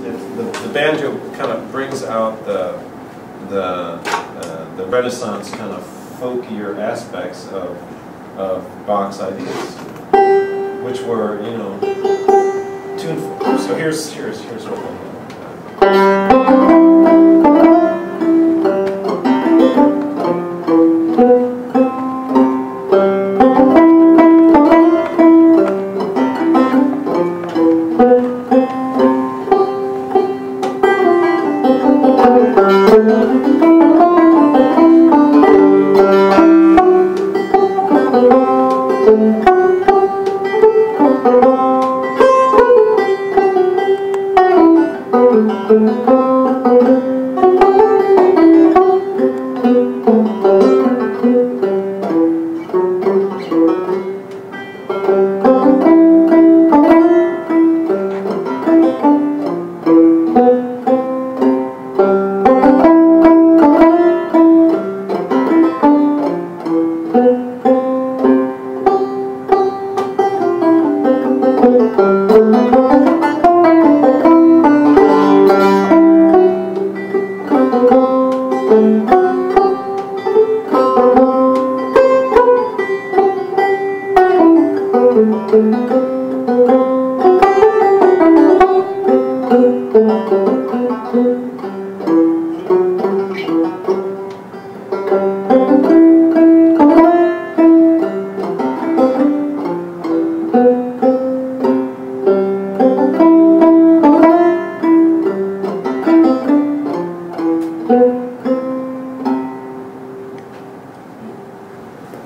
the banjo kind of brings out the Renaissance kind of folkier aspects of Bach's ideas, which were, you know, tuneful. So here's what we'll do.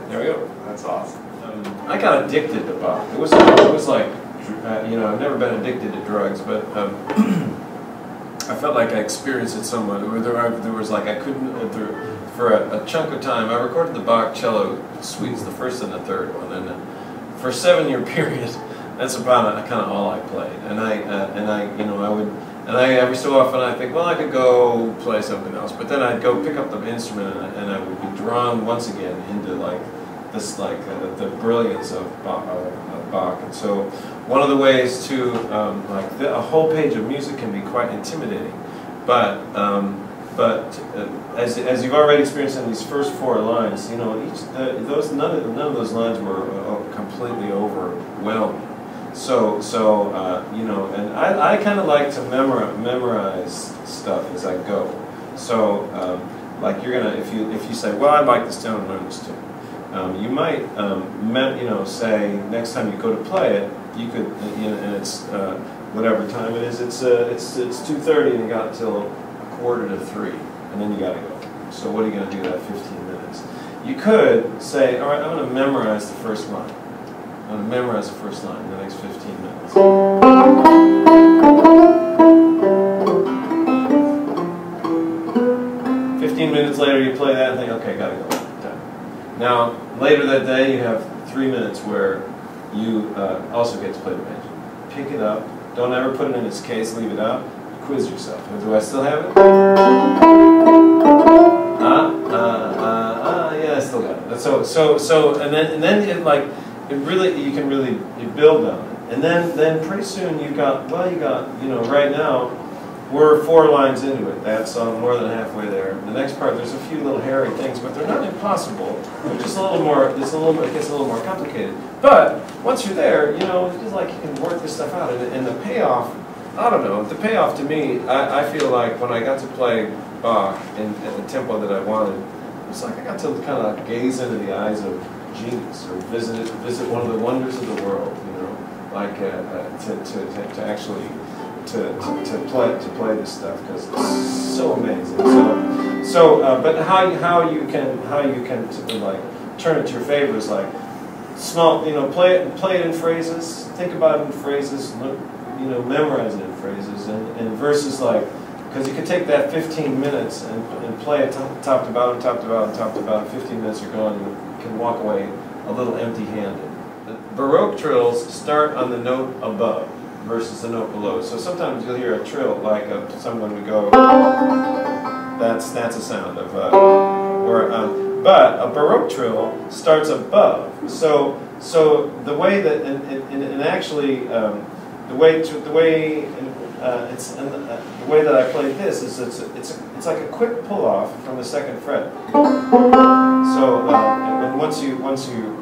There we go. That's awesome. I got addicted to Bach. It was like, you know, I've never been addicted to drugs, but I felt like I experienced it somewhat. There was like, I couldn't, for a chunk of time, I recorded the Bach cello suites, the first and the third one, and for a 7-year period, that's about kind of all I played. And I every so often I think, well, I could go play something else, but then I'd go pick up the instrument and I would be drawn once again into like this, the brilliance of Bach. And so one of the ways to a whole page of music can be quite intimidating, but as you've already experienced in these first 4 lines, you know, none of those lines were completely overwhelming. So you know, and I kind of like to memorize stuff as I go. So like you're gonna, if you say, well, I'd like this tune and learn this tune, you might you know, say next time you go to play it, you could, you know, and it's whatever time it is, it's 2:30 and you got till 2:45, and then you got to go. So what are you going to do that 15 minutes? You could say, all right, I'm going to memorize the first line. I'm going to memorize the first line in the next 15 minutes. 15 minutes later, you play that and think, okay, gotta go. Done. Now, later that day, you have 3 minutes where you also get to play the banjo. Pick it up. Don't ever put it in its case. Leave it out. Quiz yourself. Do I still have it? Yeah, I still got it. So, and then it, like, it really, you can really build on it. And then pretty soon you've got, well, you know, right now we're 4 lines into it. That's more than halfway there. The next part, there's a few little hairy things, but they're not impossible. They're just a little more. It gets a little more complicated. But once you're there, you know, it's just like you can work this stuff out. And the payoff, I don't know. The payoff to me, I feel like when I got to play Bach at the tempo that I wanted, it's like I got to kind of gaze into the eyes of genius, or visit one of the wonders of the world. You know, like to actually. To play this stuff, because it's so amazing. But how you can like turn it to your favor is like small, you know, play it in phrases, think about it in phrases, you know, memorize it in phrases, and verses, like, because you can take that 15 minutes and play it top to bottom, top to bottom, top to bottom. 15 minutes are gone, you can walk away a little empty-handed. The Baroque trills start on the note above versus the note below. So sometimes you'll hear a trill, like someone would go, that's a sound of, but a Baroque trill starts above. So the way that, and actually, the way the way that I played this is it's like a quick pull off from the second fret. So and once you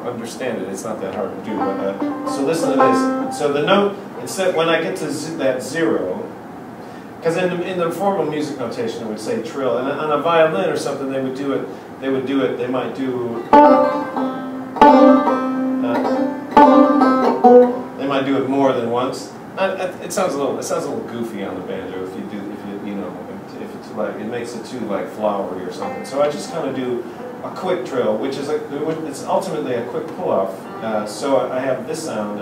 understand it, it's not that hard to do. But so listen to this. So the note, instead when I get to that 0, because in the formal music notation it would say trill, and on a violin or something they would do it. They might do. They might do it more than once. It sounds a little goofy on the banjo if it's like it makes it too like flowery or something. So I just kind of do a quick trill, which is it's ultimately a quick pull off. So I have this sound.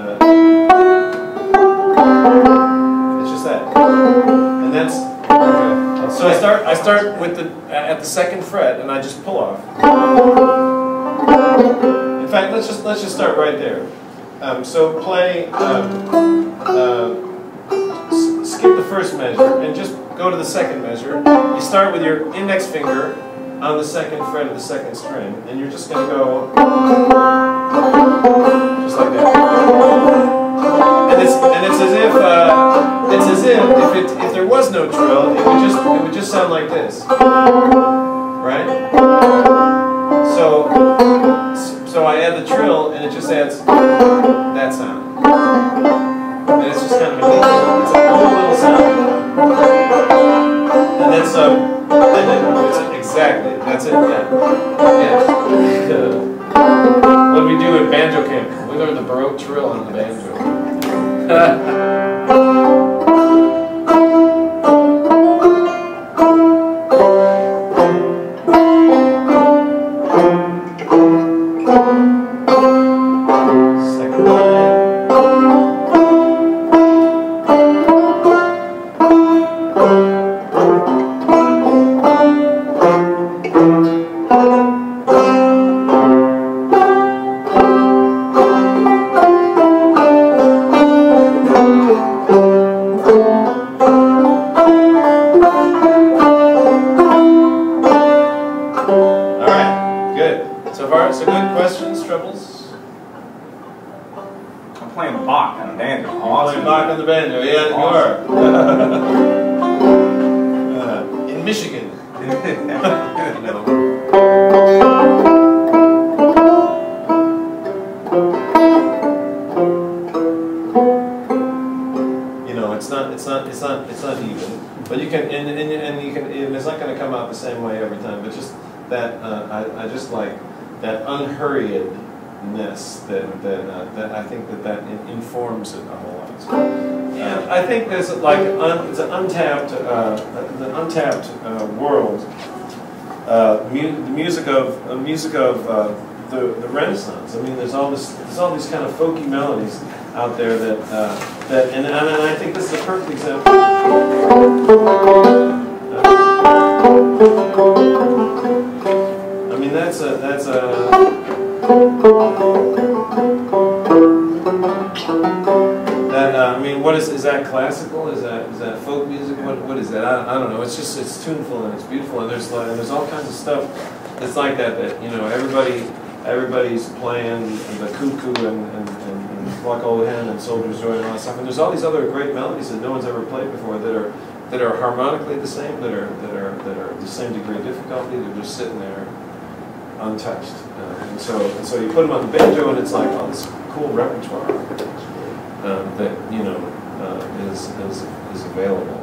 It's just that, and that's. Okay. So I start with at the second fret, and I just pull off. In fact, let's just start right there. So play, skip the first measure and just go to the second measure. You start with your index finger on the second fret of the second string, and you're just going to go just like that. And it's as if if there was no trill, it would just sound like this, right? So I add the trill, and it just adds that sound. And it's just kind of a neat little sound. And then exactly, that's it, yeah. What do we do at banjo camp? We learned the Baroque trill on the banjo. So good questions, Troubles? I'm playing Bach on the banjo. Playing Bach on the banjo, yeah, awesome. You are. In Michigan. It's not even. But you can, and it's not going to come out the same way every time. But just that, I just like that unhurriedness that I think that informs it a whole lot. So, I think there's like it's an untapped world. The music of the Renaissance. I mean, there's all these kind of folky melodies out there and I think this is a perfect example. I mean, that's a I mean, what is that classical? Is that folk music? What is that? I don't know. It's just it's tuneful and it's beautiful, and there's all kinds of stuff that's like that everybody's playing the cuckoo and Pluck Old Hen and Soldier's Joy and all that stuff. And there's all these other great melodies that no one's ever played before that are harmonically the same, that are the same degree of difficulty. They're just sitting there untouched. And so you put them on the banjo, and it's like all this cool repertoire that is available.